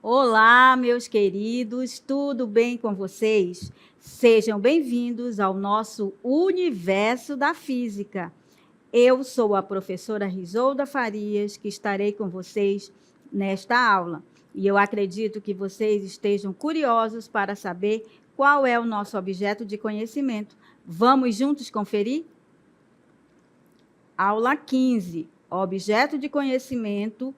Olá, meus queridos, tudo bem com vocês? Sejam bem-vindos ao nosso Universo da Física. Eu sou a professora Risolda Farias, que estarei com vocês nesta aula. E eu acredito que vocês estejam curiosos para saber qual é o nosso objeto de conhecimento. Vamos juntos conferir? Aula 15, objeto de conhecimento,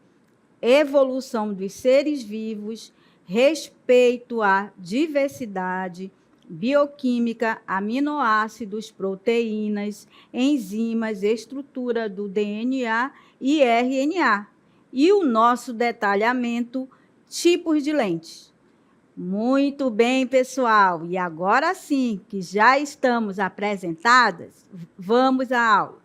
evolução dos seres vivos, respeito à diversidade, bioquímica, aminoácidos, proteínas, enzimas, estrutura do DNA e RNA. E o nosso detalhamento, tipos de lentes. Muito bem, pessoal. E agora sim, que já estamos apresentadas, vamos à aula.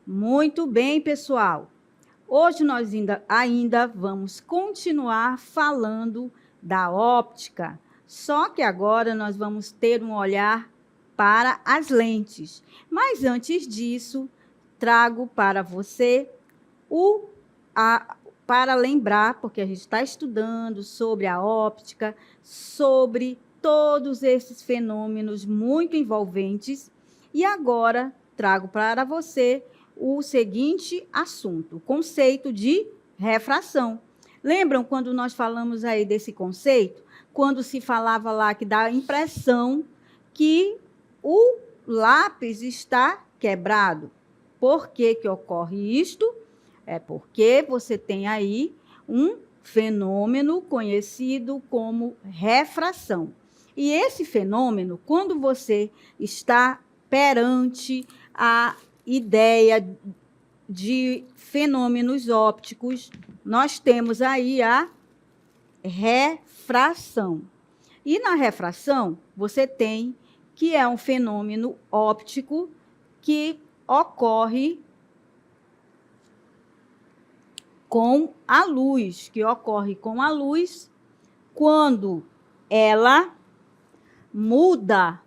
Muito bem, pessoal. Hoje nós ainda vamos continuar falando da óptica, só que agora nós vamos ter um olhar para as lentes. Mas antes disso, trago para você para lembrar, porque a gente está estudando sobre a óptica, sobre todos esses fenômenos muito envolventes, e agora trago para você o seguinte assunto, o conceito de refração. Lembram quando nós falamos aí desse conceito? Quando se falava lá que dá a impressão que o lápis está quebrado. Por que que ocorre isto? É porque você tem aí um fenômeno conhecido como refração. E esse fenômeno, quando você está perante a ideia de fenômenos ópticos, nós temos aí a refração. E na refração, você tem que é um fenômeno óptico que ocorre com a luz, quando ela muda,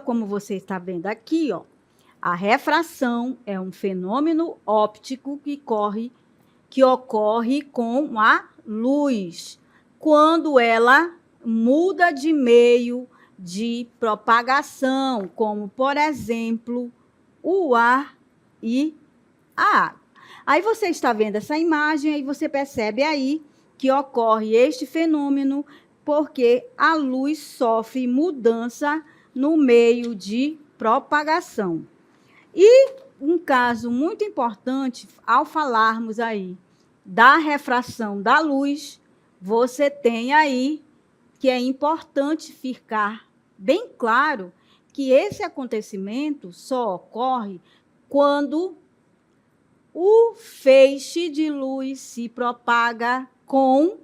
como você está vendo aqui, ó. A refração é um fenômeno óptico que ocorre com a luz, quando ela muda de meio de propagação, como, por exemplo, o ar e a água. Aí você está vendo essa imagem, aí você percebe aí que ocorre este fenômeno porque a luz sofre mudança no meio de propagação. E um caso muito importante, ao falarmos aí da refração da luz, você tem aí que é importante ficar bem claro que esse acontecimento só ocorre quando o feixe de luz se propaga com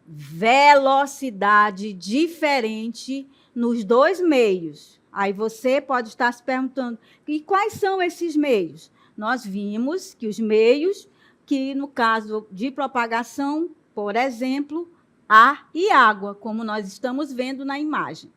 velocidade diferente nos dois meios. Aí você pode estar se perguntando, e quais são esses meios? Nós vimos que os meios, que no caso de propagação, por exemplo, ar e água, como nós estamos vendo na imagem.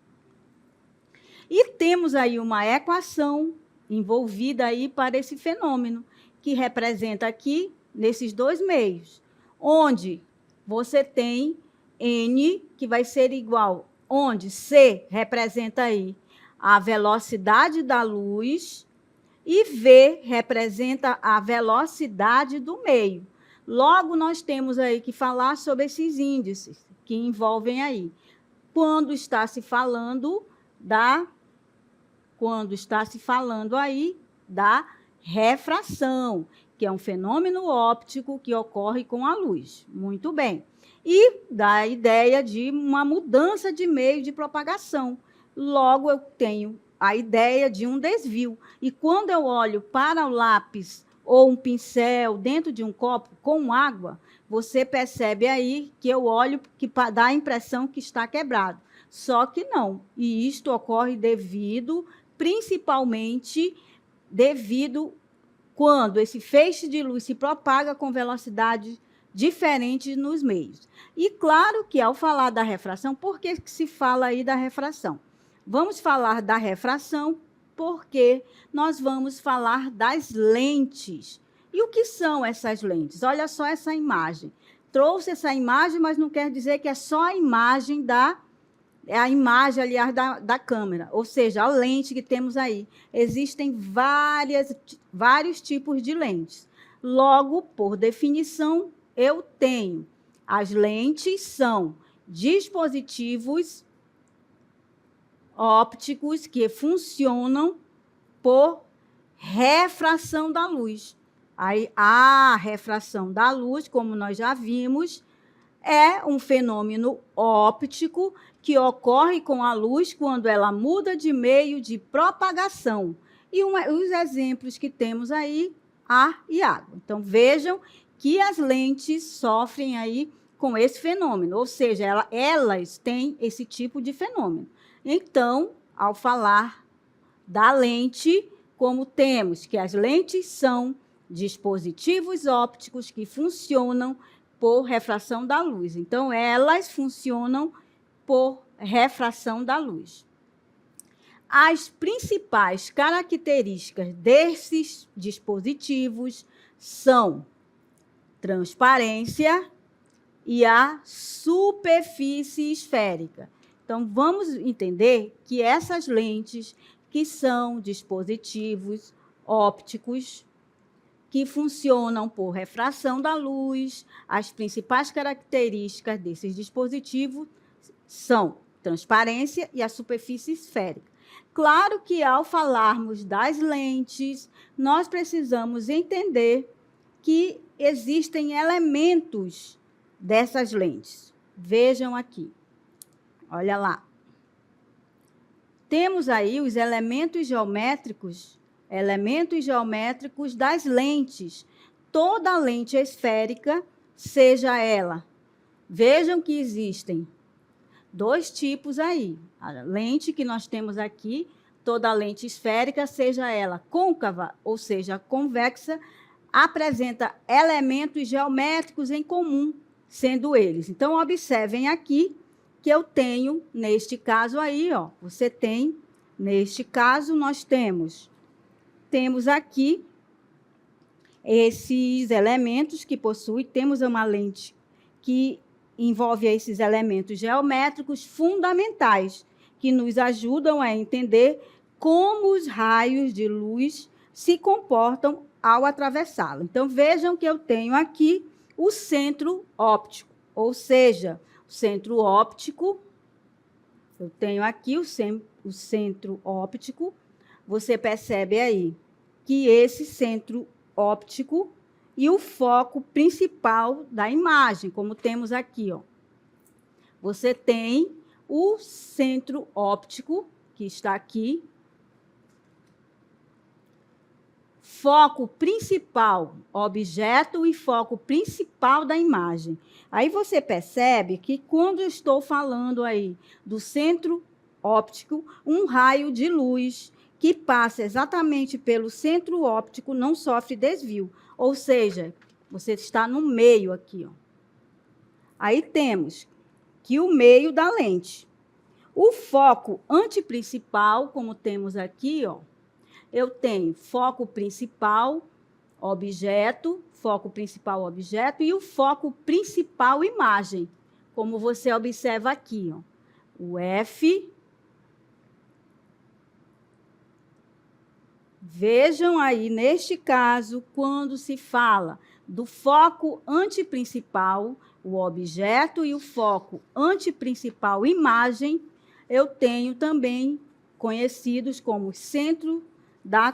E temos aí uma equação envolvida aí para esse fenômeno, que representa aqui, nesses dois meios, onde você tem N, que vai ser igual, onde C representa aí a velocidade da luz e V representa a velocidade do meio. Logo, nós temos aí que falar sobre esses índices que envolvem aí. Quando está se falando aí da refração, que é um fenômeno óptico que ocorre com a luz. Muito bem. E dá a ideia de uma mudança de meio de propagação. Logo, eu tenho a ideia de um desvio. E quando eu olho para o lápis ou um pincel dentro de um copo com água, você percebe aí que eu olho que dá a impressão que está quebrado. Só que não. E isto ocorre principalmente devido quando esse feixe de luz se propaga com velocidades diferentes nos meios. E claro que ao falar da refração, por que se fala aí da refração? Vamos falar da refração porque nós vamos falar das lentes. E o que são essas lentes? Olha só essa imagem. Trouxe essa imagem, mas não quer dizer que é só a imagem aliás, da câmera, ou seja, a lente que temos aí. Existem vários tipos de lentes. Logo, por definição, eu tenho. As lentes são dispositivos ópticos que funcionam por refração da luz. Aí, a refração da luz, como nós já vimos, é um fenômeno óptico que ocorre com a luz quando ela muda de meio de propagação. E os exemplos que temos aí, ar e água. Então, vejam que as lentes sofrem aí com esse fenômeno, ou seja, elas têm esse tipo de fenômeno. Então, ao falar da lente, como temos que as lentes são dispositivos ópticos que funcionam por refração da luz. Então, elas funcionam por refração da luz. As principais características desses dispositivos são transparência e a superfície esférica. Então, vamos entender que essas lentes, que são dispositivos ópticos, que funcionam por refração da luz, as principais características desses dispositivos são transparência e a superfície esférica. Claro que, ao falarmos das lentes, nós precisamos entender que existem elementos dessas lentes. Vejam aqui. Olha lá. Temos aí os elementos geométricos das lentes. Toda lente esférica, seja ela. Vejam que existem dois tipos aí. A lente que nós temos aqui, toda lente esférica, seja ela côncava, ou seja, convexa, apresenta elementos geométricos em comum, sendo eles. Então, observem aqui que eu tenho, neste caso aí, ó, você tem, neste caso, nós temos aqui esses elementos que possui, temos uma lente que envolve esses elementos geométricos fundamentais, que nos ajudam a entender como os raios de luz se comportam ao atravessá-lo. Então, vejam que eu tenho aqui o centro óptico, ou seja, o centro óptico, eu tenho aqui o centro óptico, você percebe aí que esse centro óptico e o foco principal da imagem, como temos aqui, ó. Você tem o centro óptico, que está aqui, foco principal, objeto e foco principal da imagem. Aí você percebe que quando eu estou falando aí do centro óptico, um raio de luz que passa exatamente pelo centro óptico não sofre desvio. Ou seja, você está no meio aqui, ó. Aí temos que o meio da lente. O foco antiprincipal, como temos aqui, ó, eu tenho foco principal, objeto, e o foco principal, imagem, como você observa aqui, ó. O F. Vejam aí, neste caso, quando se fala do foco antiprincipal, o objeto e o foco antiprincipal, imagem, eu tenho também conhecidos como centro da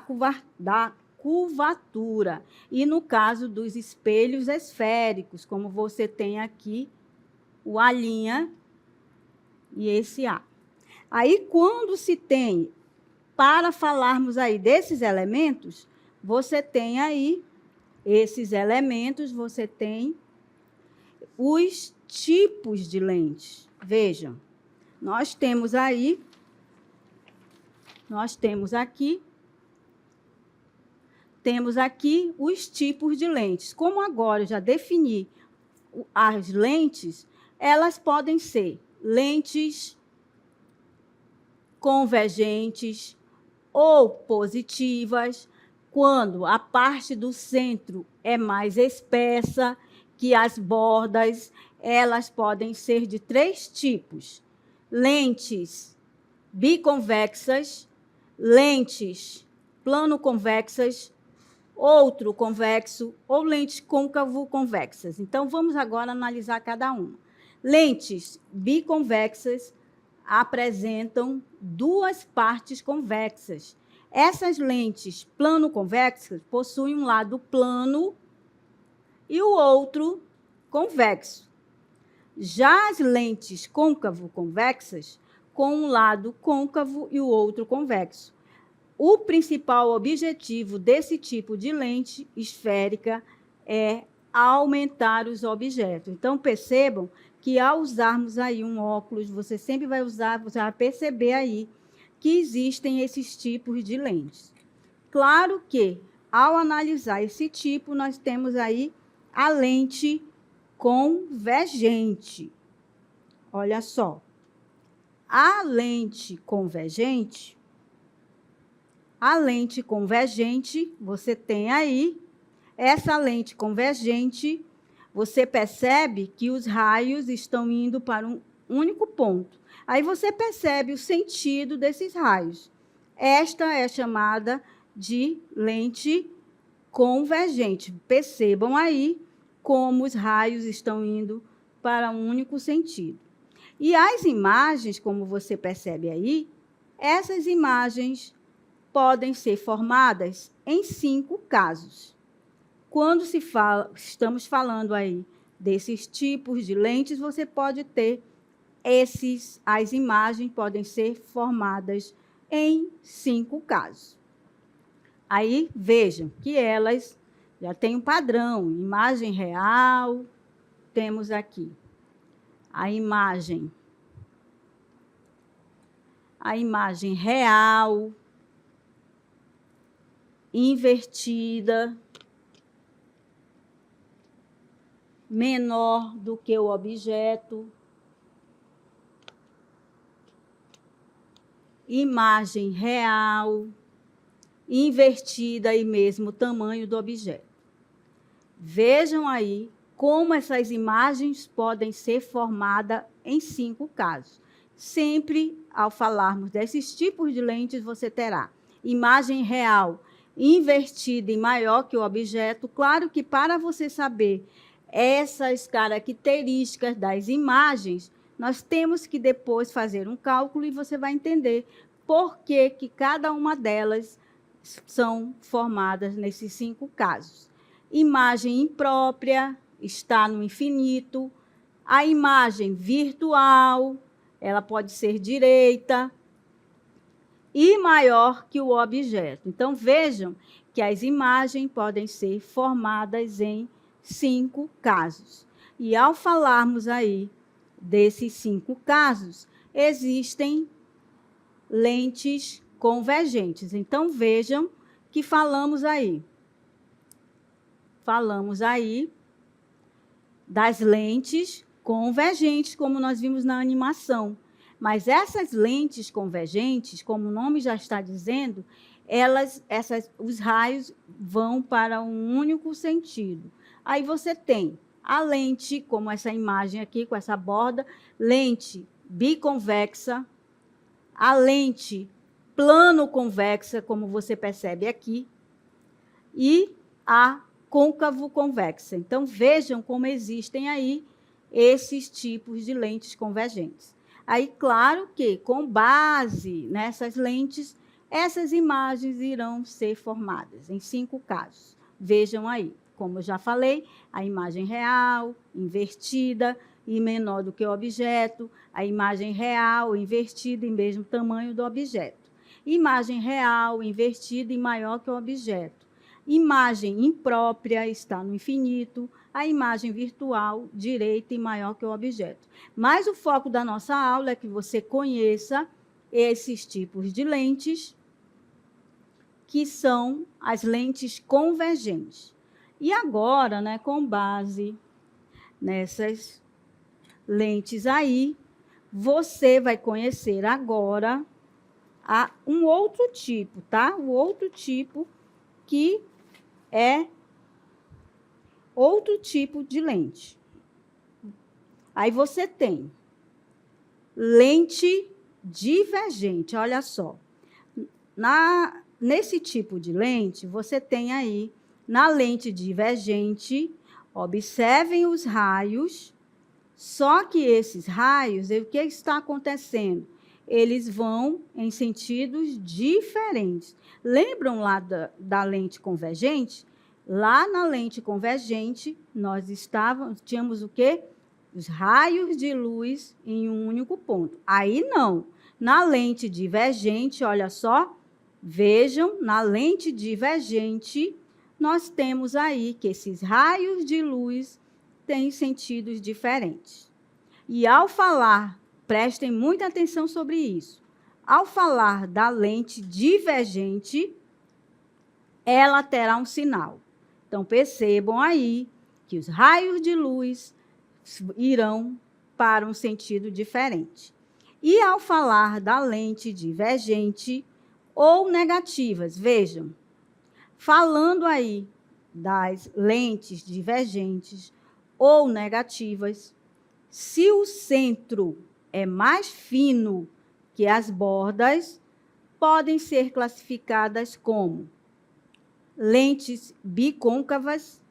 curvatura. E no caso dos espelhos esféricos, como você tem aqui o A' e esse A. Aí, quando se tem, para falarmos aí desses elementos, você tem aí esses elementos, você tem os tipos de lentes. Vejam, nós temos aí, temos aqui os tipos de lentes. Como agora eu já defini as lentes, elas podem ser lentes convergentes ou positivas, quando a parte do centro é mais espessa que as bordas. Elas podem ser de 3 tipos: lentes biconvexas, lentes plano-convexas, outro convexo ou lentes côncavo-convexas. Então, vamos agora analisar cada uma. Lentes biconvexas apresentam 2 partes convexas. Essas lentes plano-convexas possuem um lado plano e o outro convexo. Já as lentes côncavo-convexas, com um lado côncavo e o outro convexo. O principal objetivo desse tipo de lente esférica é aumentar os objetos. Então, percebam que, ao usarmos aí um óculos, você sempre vai usar, você vai perceber aí que existem esses tipos de lentes. Claro que, ao analisar esse tipo, nós temos aí a lente convergente. Olha só. A lente convergente, você tem aí, essa lente convergente, você percebe que os raios estão indo para um único ponto. Aí você percebe o sentido desses raios. Esta é chamada de lente convergente. Percebam aí como os raios estão indo para um único sentido. E as imagens, como você percebe aí, essas imagens podem ser formadas em 5 casos. Quando estamos falando aí desses tipos de lentes, você pode ter as imagens podem ser formadas em 5 casos. Aí, vejam que elas já têm um padrão, imagem real, temos aqui a imagem real, invertida, menor do que o objeto, imagem real, invertida e mesmo tamanho do objeto. Vejam aí como essas imagens podem ser formadas em 5 casos. Sempre, ao falarmos desses tipos de lentes, você terá imagem real invertida e maior que o objeto. Claro que, para você saber essas características das imagens, nós temos que depois fazer um cálculo e você vai entender por que cada uma delas são formadas nesses 5 casos. Imagem imprópria está no infinito. A imagem virtual, ela pode ser direita e maior que o objeto. Então, vejam que as imagens podem ser formadas em 5 casos. E, ao falarmos aí desses 5 casos, existem lentes convergentes. Então, vejam que falamos aí das lentes convergentes, como nós vimos na animação. Mas essas lentes convergentes, como o nome já está dizendo, os raios vão para um único sentido. Aí você tem a lente, como essa imagem aqui, com essa borda, lente biconvexa, a lente plano-convexa, como você percebe aqui, e a côncavo-convexa. Então, vejam como existem aí esses tipos de lentes convergentes. Aí, claro que, com base nessas lentes, essas imagens irão ser formadas em 5 casos. Vejam aí, como eu já falei, a imagem real, invertida e menor do que o objeto, a imagem real, invertida e mesmo tamanho do objeto. Imagem real, invertida e maior que o objeto. Imagem imprópria está no infinito, a imagem virtual direita e maior que o objeto. Mas o foco da nossa aula é que você conheça esses tipos de lentes, que são as lentes convergentes. E agora, né, com base nessas lentes aí, você vai conhecer agora um outro tipo, tá? O outro tipo que é outro tipo de lente. Aí você tem lente divergente, olha só. Nesse tipo de lente, você tem aí, na lente divergente, observem os raios, só que esses raios, o que está acontecendo? Eles vão em sentidos diferentes. Lembram lá da lente convergente? Lá na lente convergente, nós tínhamos o quê? Os raios de luz em um único ponto. Aí não. Na lente divergente, olha só, vejam, na lente divergente, nós temos aí que esses raios de luz têm sentidos diferentes. E ao falar, prestem muita atenção sobre isso, ao falar da lente divergente, ela terá um sinal. Então, percebam aí que os raios de luz irão para um sentido diferente. E ao falar da lente divergente ou negativas, vejam, falando aí das lentes divergentes ou negativas, se o centro é mais fino que as bordas, podem ser classificadas como lentes bicôncavas,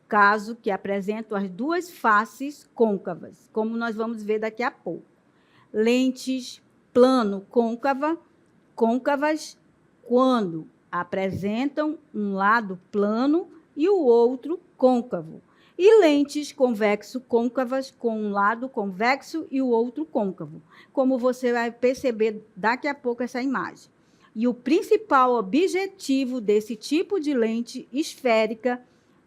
caso que apresentam as duas faces côncavas, como nós vamos ver daqui a pouco. Lentes plano-côncavas, quando apresentam um lado plano e o outro côncavo. E lentes convexo-côncavas, com um lado convexo e o outro côncavo, como você vai perceber daqui a pouco essa imagem. E o principal objetivo desse tipo de lente esférica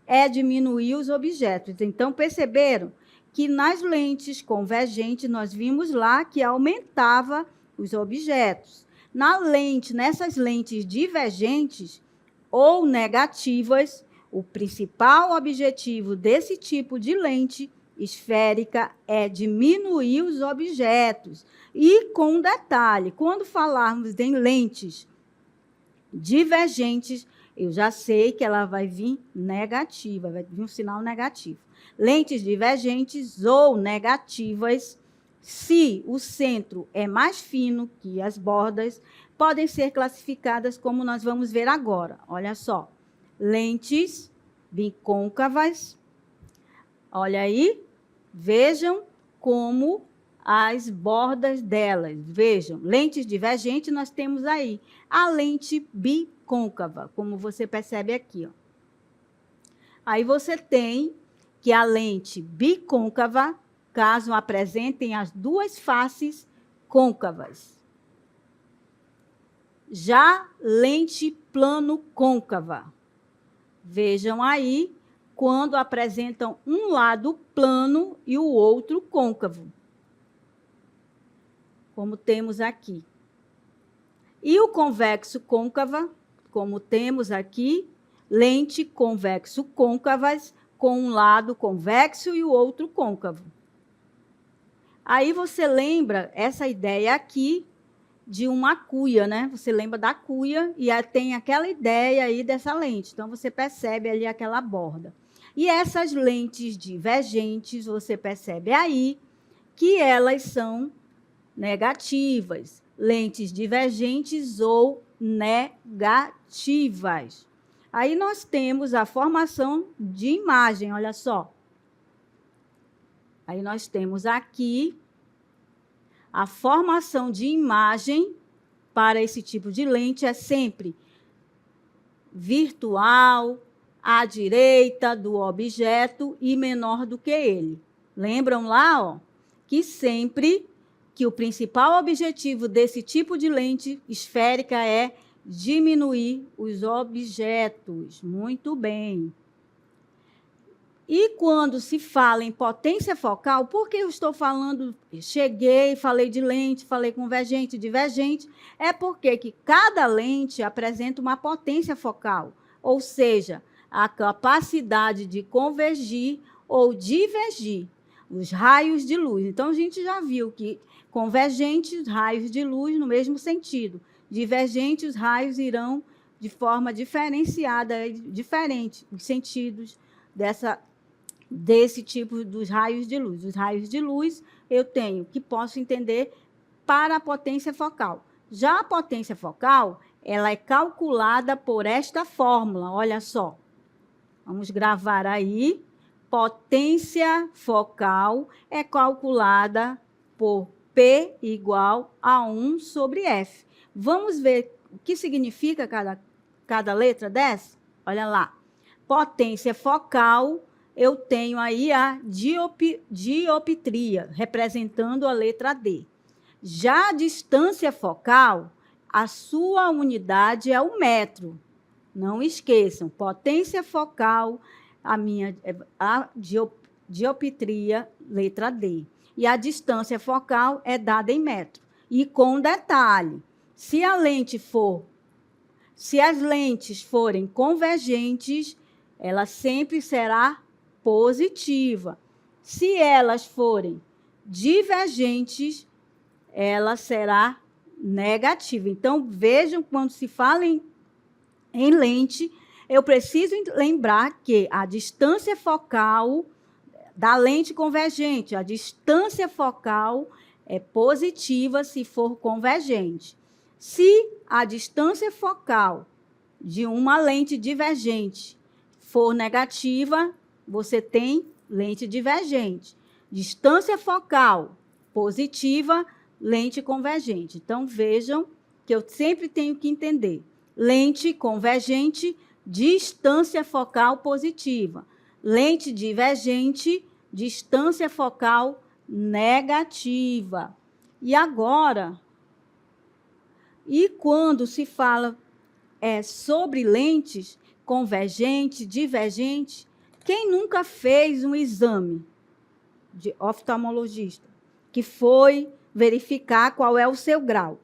é diminuir os objetos. Então, perceberam que nas lentes convergentes, nós vimos lá que aumentava os objetos. Nessas lentes divergentes ou negativas, o principal objetivo desse tipo de lente esférica é diminuir os objetos. E com um detalhe, quando falarmos em lentes divergentes, eu já sei que ela vai vir negativa, vai vir um sinal negativo. Lentes divergentes ou negativas, se o centro é mais fino que as bordas, podem ser classificadas como nós vamos ver agora. Olha só, lentes bicôncavas, olha aí, vejam como as bordas delas, vejam, lentes divergentes nós temos aí, a lente bicôncava, como você percebe aqui, ó. Aí você tem que a lente bicôncava, caso apresentem as duas faces côncavas. Já lente plano-côncava, vejam aí, quando apresentam um lado plano e o outro côncavo, como temos aqui. E o convexo-côncava, como temos aqui, lente convexo-côncavas com um lado convexo e o outro côncavo. Aí você lembra essa ideia aqui de uma cuia, né? Você lembra da cuia e tem aquela ideia aí dessa lente. Então, você percebe ali aquela borda. E essas lentes divergentes, você percebe aí que elas são negativas. Lentes divergentes ou negativas. Aí nós temos a formação de imagem, olha só. Aí nós temos aqui a formação de imagem para esse tipo de lente é sempre virtual, à direita do objeto e menor do que ele. Lembram lá, ó, que sempre que o principal objetivo desse tipo de lente esférica é diminuir os objetos. Muito bem. E quando se fala em potência focal, por que eu estou falando, cheguei, falei de lente, falei convergente, divergente, é porque que cada lente apresenta uma potência focal, ou seja, a capacidade de convergir ou divergir os raios de luz. Então, a gente já viu que convergentes, raios de luz no mesmo sentido. Divergentes, os raios irão de forma diferenciada, diferente, os sentidos desse tipo dos raios de luz. Os raios de luz eu tenho que posso entender para a potência focal. Já a potência focal, ela é calculada por esta fórmula, olha só. Vamos gravar aí. Potência focal é calculada por P igual a 1 sobre F. Vamos ver o que significa cada letra dessa? Olha lá. Potência focal, eu tenho aí a dioptria, representando a letra D. Já a distância focal, a sua unidade é o metro. Não esqueçam, potência focal, a dioptria, letra D. E a distância focal é dada em metro. E com detalhe, se as lentes forem convergentes, ela sempre será positiva. Se elas forem divergentes, ela será negativa. Então, vejam, quando se fala em lente, eu preciso lembrar que a distância focal da lente convergente, a distância focal é positiva se for convergente. Se a distância focal de uma lente divergente for negativa, você tem lente divergente. Distância focal positiva, lente convergente. Então, vejam que eu sempre tenho que entender. Lente convergente, distância focal positiva. Lente divergente, distância focal negativa. E agora, quando se fala sobre lentes convergente, divergente, quem nunca fez um exame de oftalmologista, que foi verificar qual é o seu grau?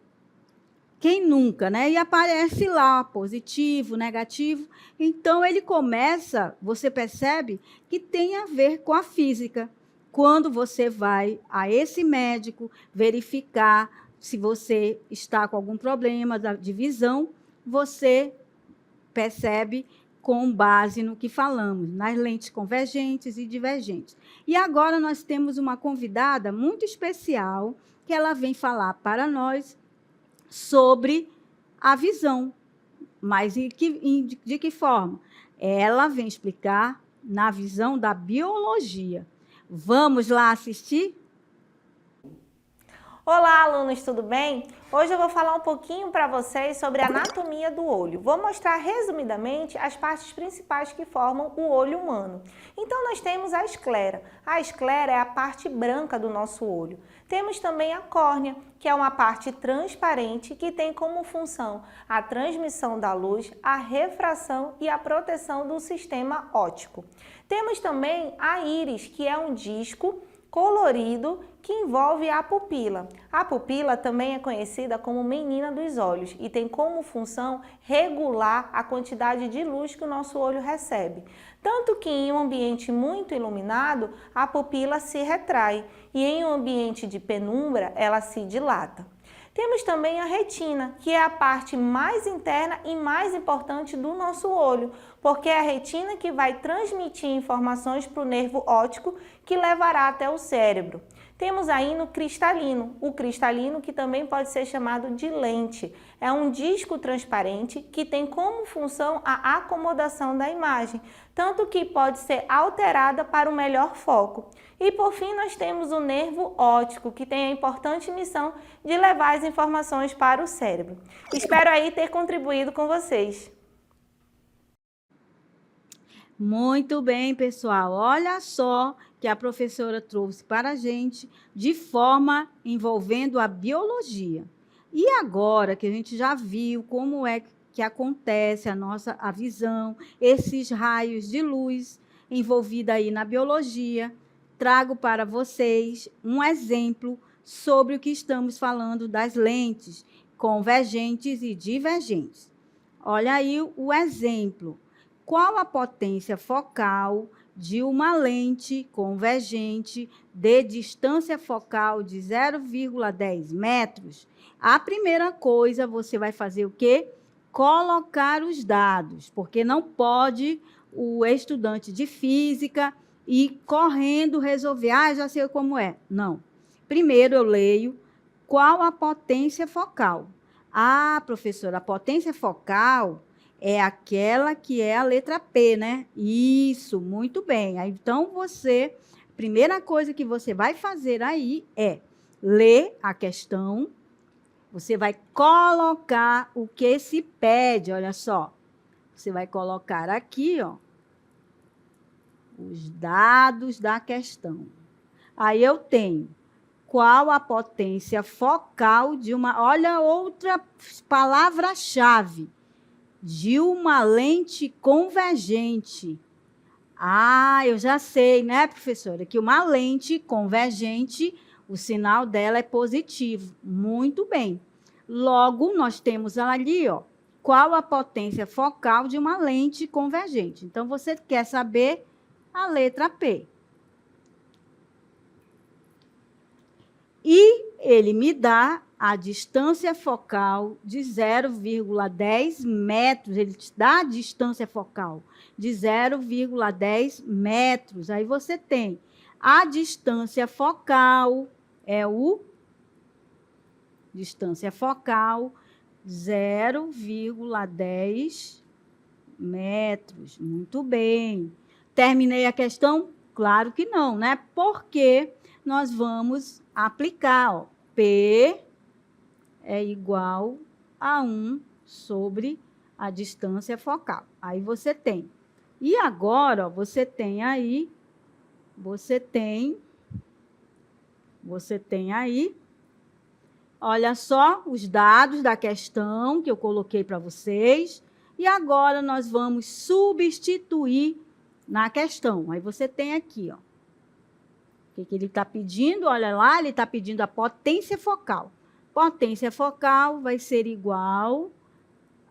Quem nunca, né? E aparece lá, positivo, negativo. Então, ele começa, você percebe que tem a ver com a física. Quando você vai a esse médico verificar se você está com algum problema de visão, você percebe com base no que falamos, nas lentes convergentes e divergentes. E agora nós temos uma convidada muito especial, que ela vem falar para nós sobre a visão. Mas de que forma? Ela vem explicar na visão da biologia. Vamos lá assistir? Olá, alunos, tudo bem? Hoje eu vou falar um pouquinho para vocês sobre a anatomia do olho. Vou mostrar resumidamente as partes principais que formam o olho humano. Então, nós temos a esclera. A esclera é a parte branca do nosso olho. Temos também a córnea, que é uma parte transparente que tem como função a transmissão da luz, a refração e a proteção do sistema óptico. Temos também a íris, que é um disco colorido que envolve a pupila. A pupila também é conhecida como menina dos olhos e tem como função regular a quantidade de luz que o nosso olho recebe. Tanto que em um ambiente muito iluminado, a pupila se retrai e em um ambiente de penumbra, ela se dilata. Temos também a retina, que é a parte mais interna e mais importante do nosso olho, porque é a retina que vai transmitir informações para o nervo óptico que levará até o cérebro. Temos aí no cristalino, o cristalino que também pode ser chamado de lente. É um disco transparente que tem como função a acomodação da imagem, tanto que pode ser alterada para o melhor foco. E por fim nós temos o nervo óptico, que tem a importante missão de levar as informações para o cérebro. Espero aí ter contribuído com vocês. Muito bem, pessoal. Olha só que a professora trouxe para a gente de forma envolvendo a biologia. E agora que a gente já viu como é que acontece a visão, esses raios de luz, envolvida aí na biologia, trago para vocês um exemplo sobre o que estamos falando das lentes convergentes e divergentes. Olha aí o exemplo. Qual a potência focal de uma lente convergente de distância focal de 0,10 metros? A primeira coisa, você vai fazer o quê? Colocar os dados, porque não pode o estudante de física ir correndo resolver. Já sei como é. Não. Primeiro eu leio qual a potência focal. Professora, a potência focal é aquela que é a letra P, né? Isso, muito bem. Então, primeira coisa que você vai fazer aí é ler a questão. Você vai colocar o que se pede, olha só. Você vai colocar aqui, ó, os dados da questão. Aí eu tenho qual a potência focal de uma... Olha outra palavra-chave. De uma lente convergente. Eu já sei, né, professora? Que uma lente convergente, o sinal dela é positivo. Muito bem. Logo, nós temos ali, ó, qual a potência focal de uma lente convergente. Então, você quer saber a letra P. E ele me dá a distância focal de 0,10 metros. Ele te dá a distância focal de 0,10 metros. Aí você tem a distância focal, distância focal, 0,10 metros. Muito bem. Terminei a questão? Claro que não, né? Porque nós vamos aplicar, ó, P é igual a 1 sobre a distância focal. Aí você tem. E agora, ó, você tem aí, olha só os dados da questão que eu coloquei para vocês. E agora nós vamos substituir na questão. Aí você tem aqui, ó. O que ele está pedindo? Olha lá, ele está pedindo a potência focal. Potência focal vai ser igual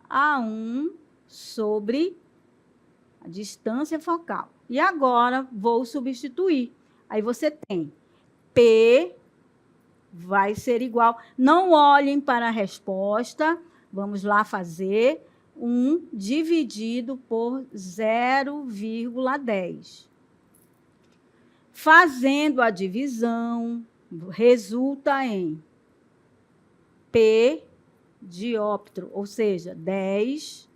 a 1 sobre a distância focal. E agora, vou substituir. Aí você tem P vai ser igual... Não olhem para a resposta. Vamos lá fazer 1 dividido por 0,10. Fazendo a divisão, resulta em P dióptro, ou seja, 10D.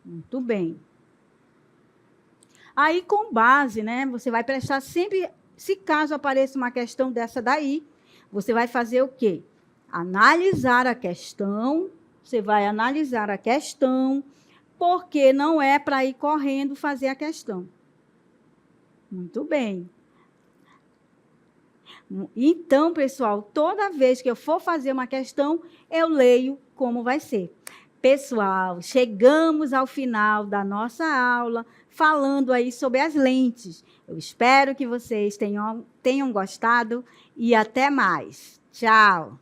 Muito bem. Aí, com base, né, você vai prestar sempre, se caso apareça uma questão dessa daí, você vai fazer o quê? Analisar a questão, você vai analisar a questão, porque não é para ir correndo fazer a questão. Muito bem. Então, pessoal, toda vez que eu for fazer uma questão, eu leio como vai ser. Pessoal, chegamos ao final da nossa aula, falando aí sobre as lentes. Eu espero que vocês tenham gostado e até mais. Tchau!